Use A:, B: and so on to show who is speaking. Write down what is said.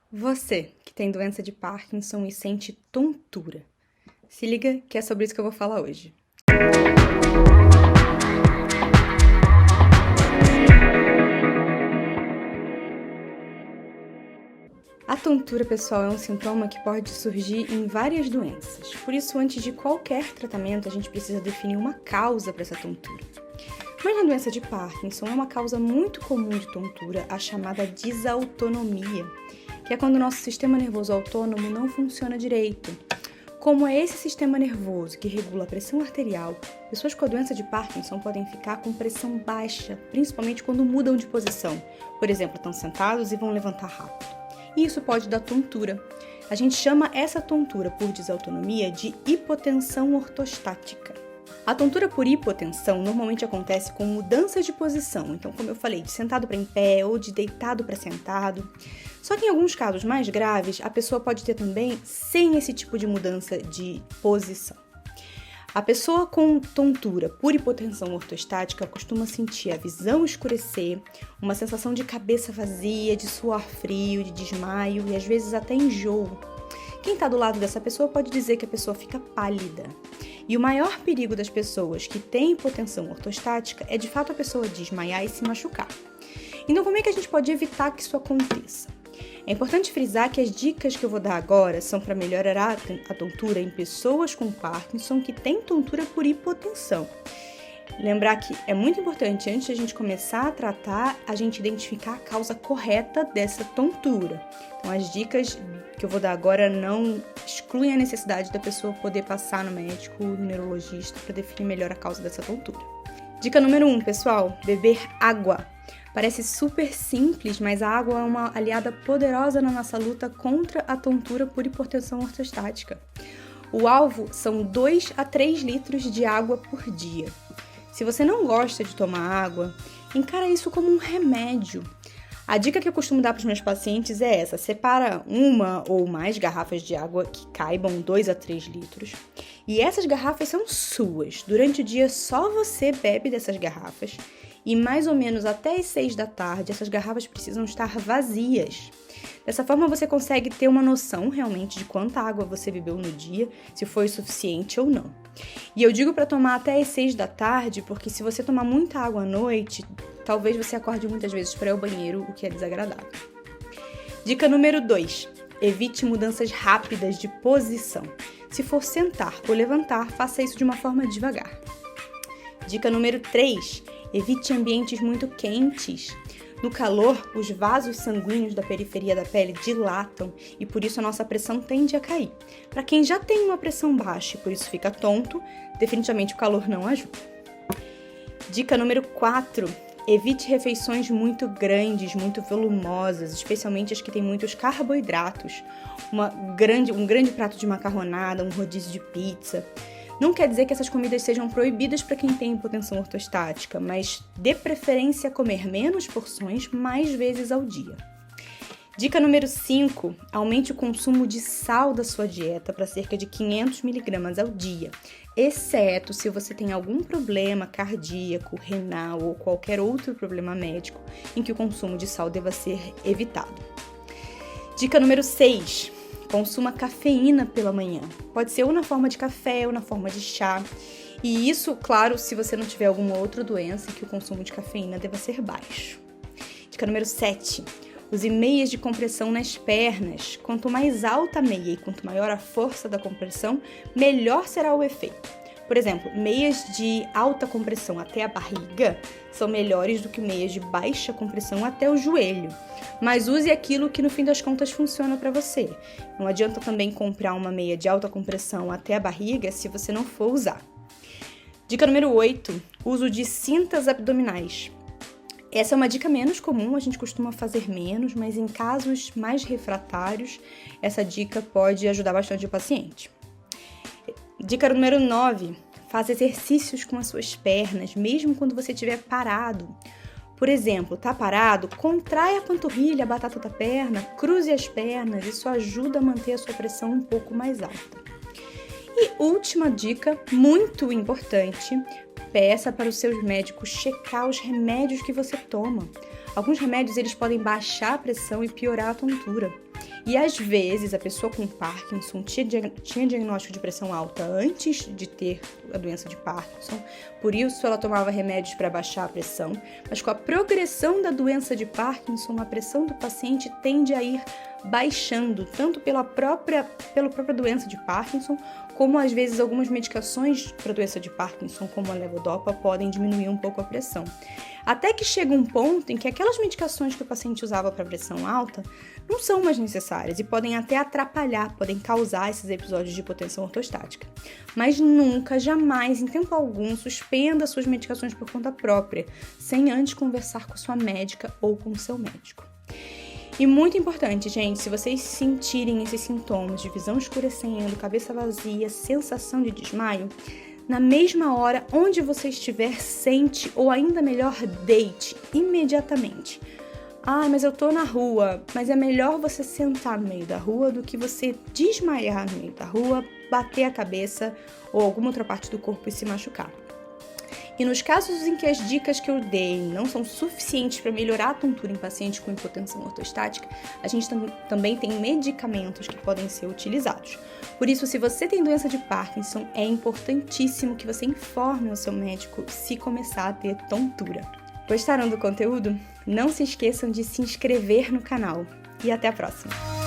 A: Você que tem doença de Parkinson e sente tontura. Se liga que é sobre isso que eu vou falar hoje. A tontura, pessoal, é um sintoma que pode surgir em várias doenças. Por isso, antes de qualquer tratamento, a gente precisa definir uma causa para essa tontura. Mas na doença de Parkinson é uma causa muito comum de tontura, a chamada desautonomia, que é quando o nosso sistema nervoso autônomo não funciona direito. Como é esse sistema nervoso que regula a pressão arterial, pessoas com a doença de Parkinson podem ficar com pressão baixa, principalmente quando mudam de posição. Por exemplo, estão sentados e vão levantar rápido. E isso pode dar tontura. A gente chama essa tontura por desautonomia de hipotensão ortostática. A tontura por hipotensão normalmente acontece com mudanças de posição, então, como eu falei, de sentado para em pé ou de deitado para sentado. Só que em alguns casos mais graves, a pessoa pode ter também sem esse tipo de mudança de posição. A pessoa com tontura por hipotensão ortostática costuma sentir a visão escurecer, uma sensação de cabeça vazia, de suor frio, de desmaio e às vezes até enjoo. Quem está do lado dessa pessoa pode dizer que a pessoa fica pálida. E o maior perigo das pessoas que têm hipotensão ortostática é de fato a pessoa desmaiar e se machucar. Então, como é que a gente pode evitar que isso aconteça? É importante frisar que as dicas que eu vou dar agora são para melhorar a tontura em pessoas com Parkinson que têm tontura por hipotensão. Lembrar que é muito importante, antes de a gente começar a tratar, a gente identificar a causa correta dessa tontura. Então, as dicas que eu vou dar agora não excluem a necessidade da pessoa poder passar no médico, no neurologista, para definir melhor a causa dessa tontura. Dica número 1, pessoal, beber água. Parece super simples, mas a água é uma aliada poderosa na nossa luta contra a tontura por hipotensão ortostática. O alvo são 2 a 3 litros de água por dia. Se você não gosta de tomar água, encara isso como um remédio. A dica que eu costumo dar para os meus pacientes é essa: separa uma ou mais garrafas de água que caibam 2 a 3 litros. E essas garrafas são suas. Durante o dia só você bebe dessas garrafas. E mais ou menos até as 6 da tarde, essas garrafas precisam estar vazias. Dessa forma, você consegue ter uma noção realmente de quanta água você bebeu no dia, se foi suficiente ou não. E eu digo para tomar até as 6 da tarde, porque se você tomar muita água à noite, talvez você acorde muitas vezes para ir ao banheiro, o que é desagradável. Dica número 2. Evite mudanças rápidas de posição. Se for sentar ou levantar, faça isso de uma forma devagar. Dica número 3. Evite ambientes muito quentes. No calor, os vasos sanguíneos da periferia da pele dilatam e por isso a nossa pressão tende a cair. Para quem já tem uma pressão baixa e por isso fica tonto, definitivamente o calor não ajuda. Dica número 4. Evite refeições muito grandes, muito volumosas, especialmente as que têm muitos carboidratos. Um grande prato de macarronada, um rodízio de pizza. Não quer dizer que essas comidas sejam proibidas para quem tem hipotensão ortostática, mas dê preferência a comer menos porções mais vezes ao dia. Dica número 5. Aumente o consumo de sal da sua dieta para cerca de 500 mg ao dia, exceto se você tem algum problema cardíaco, renal ou qualquer outro problema médico em que o consumo de sal deva ser evitado. Dica número 6. Consuma cafeína pela manhã. Pode ser ou na forma de café ou na forma de chá. E isso, claro, se você não tiver alguma outra doença que o consumo de cafeína deva ser baixo. Dica número 7. Use meias de compressão nas pernas. Quanto mais alta a meia e quanto maior a força da compressão, melhor será o efeito. Por exemplo, meias de alta compressão até a barriga são melhores do que meias de baixa compressão até o joelho. Mas use aquilo que no fim das contas funciona para você. Não adianta também comprar uma meia de alta compressão até a barriga se você não for usar. Dica número 8. Uso de cintas abdominais. Essa é uma dica menos comum, a gente costuma fazer menos, mas em casos mais refratários, essa dica pode ajudar bastante o paciente. Dica número 9. Faça exercícios com as suas pernas, mesmo quando você estiver parado. Por exemplo, tá parado? Contrai a panturrilha, a batata da perna, cruze as pernas, isso ajuda a manter a sua pressão um pouco mais alta. E última dica, muito importante, peça para os seus médicos checar os remédios que você toma. Alguns remédios eles podem baixar a pressão e piorar a tontura. E às vezes a pessoa com Parkinson tinha diagnóstico de pressão alta antes de ter a doença de Parkinson, por isso ela tomava remédios para baixar a pressão, mas com a progressão da doença de Parkinson, a pressão do paciente tende a ir baixando, tanto pela própria doença de Parkinson, como às vezes algumas medicações para a doença de Parkinson, como a levodopa, podem diminuir um pouco a pressão. Até que chega um ponto em que aquelas medicações que o paciente usava para pressão alta não são mais necessárias e podem até atrapalhar, podem causar esses episódios de hipotensão ortostática. Mas nunca, jamais, em tempo algum, suspenda suas medicações por conta própria, sem antes conversar com sua médica ou com o seu médico. E muito importante, gente, se vocês sentirem esses sintomas de visão escurecendo, cabeça vazia, sensação de desmaio, na mesma hora, onde você estiver, sente ou ainda melhor, deite imediatamente. Ah, mas eu tô na rua, mas é melhor você sentar no meio da rua do que você desmaiar no meio da rua, bater a cabeça ou alguma outra parte do corpo e se machucar. E nos casos em que as dicas que eu dei não são suficientes para melhorar a tontura em pacientes com hipotensão ortostática, a gente também tem medicamentos que podem ser utilizados. Por isso, se você tem doença de Parkinson, é importantíssimo que você informe o seu médico se começar a ter tontura. Gostaram do conteúdo? Não se esqueçam de se inscrever no canal. E até a próxima!